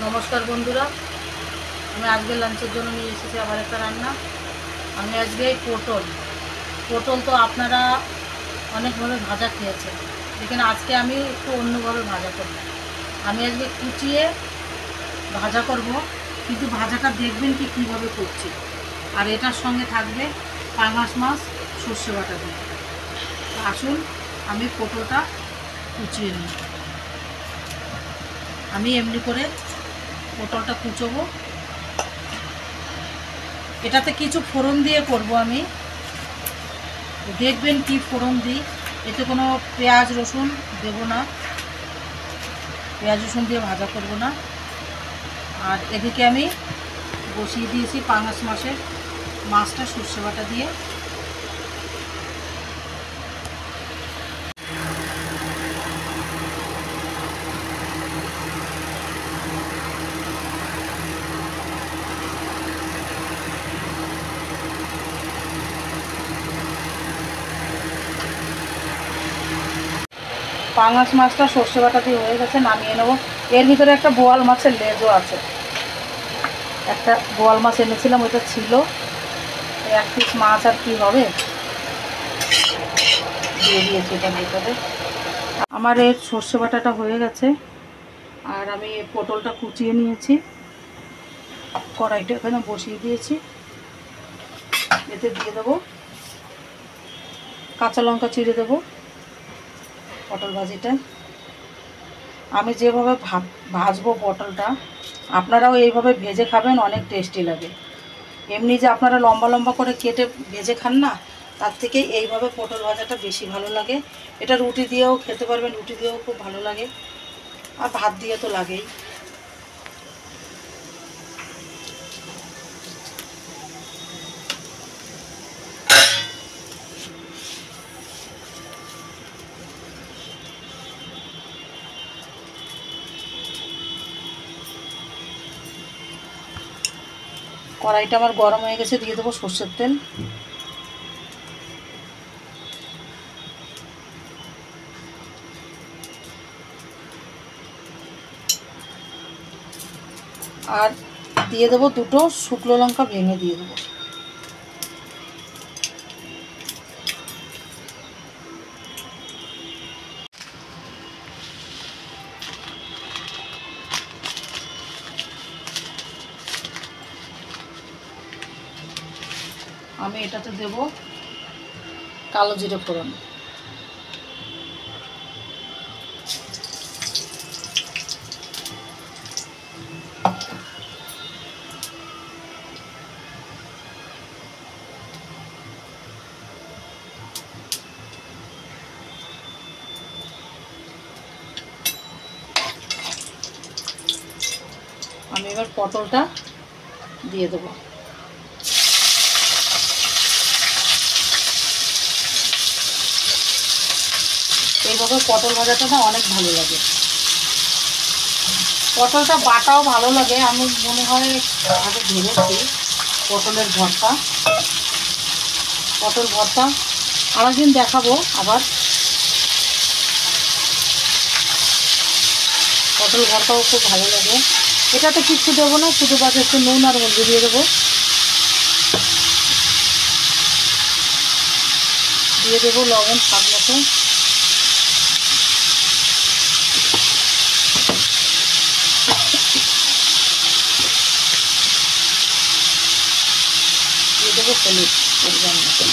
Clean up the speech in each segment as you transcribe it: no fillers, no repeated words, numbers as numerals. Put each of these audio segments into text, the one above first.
नमस्कार बंधुरा आज के लांचर जो नहीं एसेছি আবার একটা রান্না। আমি আজকে পটল তো আপনারা অনেকভাবে ভাজা খেয়েছেন, लेकिन আজকে আমি একটু অন্যভাবে ভাজা করব। আমি আজকে কুচিয়ে ভাজা করব, কিন্তু ভাজাটা দেখবেন কি কিভাবে করছি। আর এটার সঙ্গে থাকবে পাঙাশ মাছ সর্ষে বাটা দিয়ে। আসুন আমি পটলটা কুচিয়ে নিই। আমি এমনি করে পটলটা কুচোবো। এটাতে কিছু ফোড়ন দিয়ে করব আমি, দেখবেন কি ফোড়ন দিই। এতে কোনো পেঁয়াজ রসুন দেব না, পেঁয়াজ রসুন দিয়ে ভাজা করব না। আর এদিকে আমি বসিয়ে দিয়েছি পাঙাশ মাছটা সর্ষে বাটা দিয়ে। পাঙাশ মাছটা সর্ষে বাটা দিয়ে হয়ে গেছে, নামিয়ে নেব। এর ভিতরে একটা বোয়াল মাছের লেজও আছে, একটা বোয়াল মাছ এনেছিলাম, ওইটা ছিল। এক পিস মাছ আর কি হবে, দিয়ে দিয়েছি এটার ভিতরে। আমার এর সর্ষে বাটাটা হয়ে গেছে। আর আমি পটলটা কুচিয়ে নিয়েছি, কড়াইটা এখানে বসিয়ে দিয়েছি। এতে দিয়ে দেবো কাঁচা লঙ্কা চিড়ে দেবো পটল ভাজিটা। আমি যেভাবে ভাজবো পটলটা, আপনারাও এইভাবে ভেজে খাবেন, অনেক টেস্টি লাগে। এমনি যে আপনারা লম্বা লম্বা করে কেটে ভেজে খান না, তার থেকে এইভাবে পটল ভাজাটা বেশি ভালো লাগে। এটা রুটি দিয়েও খেতে পারবেন, রুটি দিয়েও খুব ভালো লাগে, আর ভাত দিয়ে তো লাগেই। কড়াইটা আমার গরম হয়ে গেছে, দিয়ে দেবো সর্ষের তেল। আর দিয়ে দেবো দুটো শুকনো লঙ্কা ভেঙে দিয়ে দেবো। আমি এটাতে দেব কালো জিরে ফোড়ন। আমি এবার পটলটা দিয়ে দেবো। এইভাবে পটল ভাজাটা না অনেক ভালো লাগে। পটলটা বাটাও ভালো লাগে। আমি মনে হয় আগে ভেবেছি পটল ভর্তা আরেকদিন দেখাবো। আবার পটল ভর্তাও খুব ভালো লাগে। এটাতে কিচ্ছু দেবো না, শুধু বাস একটু নুন আর হলদি দিয়ে দেবো। দিয়ে দেবো লবণ স্বাদ মতো। দিয়ে দেবো হলুদ পরিমাণ মতো।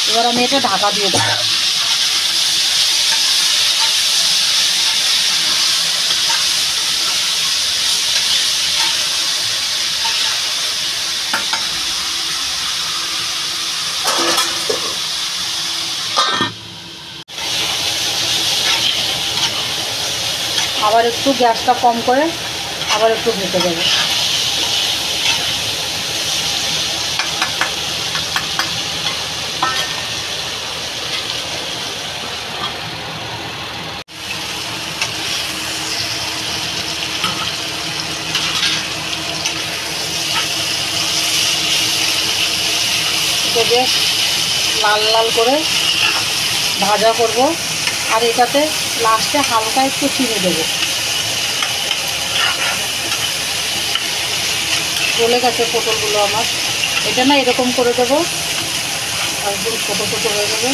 এবার আমি এটা ঢাকা দিয়ে দেবো। আবার একটু গ্যাসটা কম করে আবার একটু ভেজে দেবো। বেশ লাল লাল করে ভাজা করব। আর এটাতে লাস্টে হালকা একটু চিনি দেবো। গলে গেছে পটলগুলো আমার। এটা না এরকম করে দেবো, একদম ছোটো ছোটো হয়ে যাবে।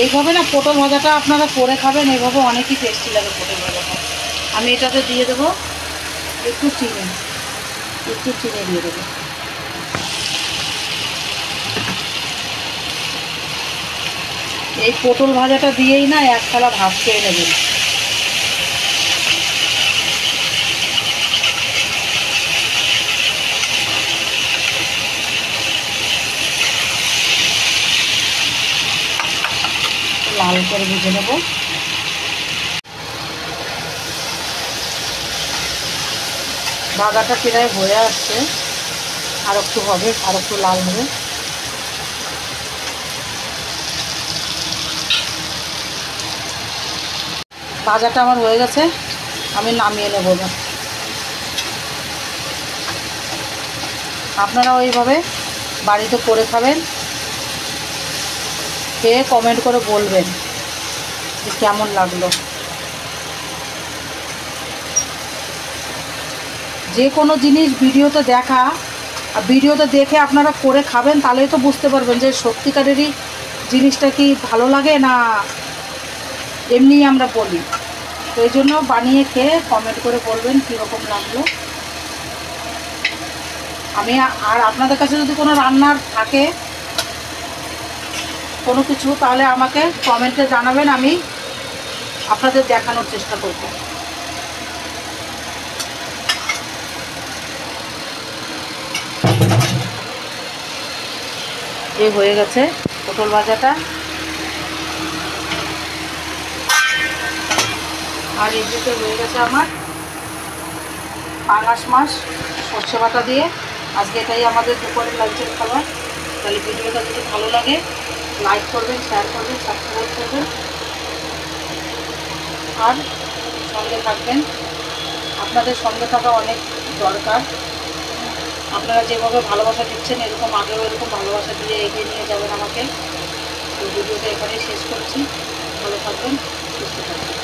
এইভাবে না পটল ভাজাটা আপনারা করে খাবেন, এইভাবে অনেকই টেস্টি লাগে পটল ভাজাটা। আমি এটাতে দিয়ে দেবো একটু চিনি, দিয়ে দেবো। এই পটল ভাজাটা দিয়েই না এক থালা ভাত খেয়ে নেবেন। লাল করে ভেজে নেব। ভাজাটা প্রায় হয়ে আসছে, আর একটু হবে, আর একটু লাল হবে। ভাজাটা আমার হয়ে গেছে, আমি নামিয়ে নেব না। আপনারা ওইভাবে বাড়িতে করে খাবেন, খেয়ে কমেন্ট করে বলবেন যে কেমন লাগলো। যে কোনো জিনিস ভিডিওতে দেখা আর ভিডিওতে দেখে আপনারা করে খাবেন, তাহলেই তো বুঝতে পারবেন যে সত্যিকারেরই জিনিসটা কি ভালো লাগে না এমনি আমরা বলি। তো এই জন্য বানিয়ে খেয়ে কমেন্ট করে বলবেন কীরকম লাগলো। আমি আর আপনাদের কাছে যদি কোনো রান্নার থাকে কোনো কিছু, তাহলে আমাকে কমেন্টে জানাবেন, আমি আপনাদের দেখানোর চেষ্টা করব। এই হয়ে গেছে পটল ভাজাটা। আর এদিকে হয়ে গেছে আমার পাঙাশ মাছ সর্ষে বাটা দিয়ে। আজকে এটাই আমাদের দুপুরের লাঞ্চের খাবার। তাহলে ভিডিওটা যদি ভালো লাগে লাইক করবেন, শেয়ার করবেন, সাবস্ক্রাইব করবেন আর সঙ্গে থাকবেন। আপনাদের সঙ্গে থাকা অনেক দরকার। আপনারা যেভাবে ভালোবাসা দিচ্ছেন এরকম আগেও এরকম ভালোবাসা দিয়ে এগিয়ে নিয়ে যাবেন আমাকে। তো ভিডিওটা এখানেই শেষ করছি। ভালো থাকবেন, সুস্থ থাকবেন।